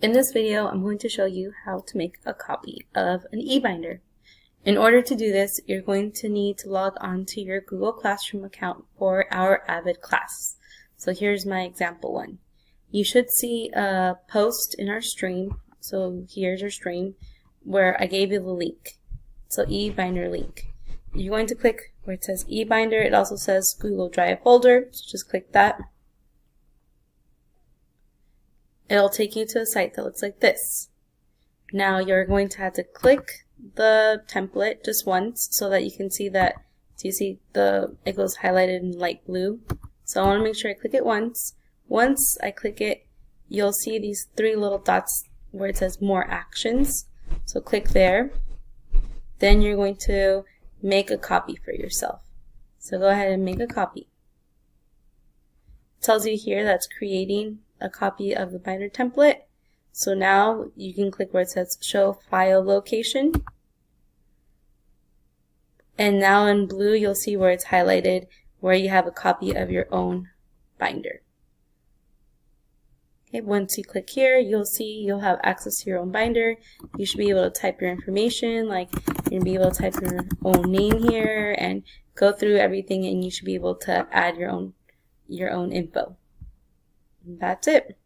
In this video, I'm going to show you how to make a copy of an eBinder. In order to do this, you're going to need to log on to your Google Classroom account for our Avid class. So here's my example one. You should see a post in our stream. So here's your stream where I gave you the link. So eBinder link. You're going to click where it says eBinder. It also says Google Drive folder. So just click that. It'll take you to a site that looks like this. Now you're going to have to click the template just once so that you can see that, so you see it goes highlighted in light blue. So I want to make sure I click it once. Once I click it, you'll see these three little dots where it says more actions. So click there. Then you're going to make a copy for yourself. So go ahead and make a copy. It tells you here that's creating a copy of the binder template. So now you can click where it says show file location. And now in blue you'll see where it's highlighted where you have a copy of your own binder. Okay, once you click here, you'll see you'll have access to your own binder. You should be able to type your information, like you're gonna be able to type your own name here and go through everything, and you should be able to add your own info. That's it.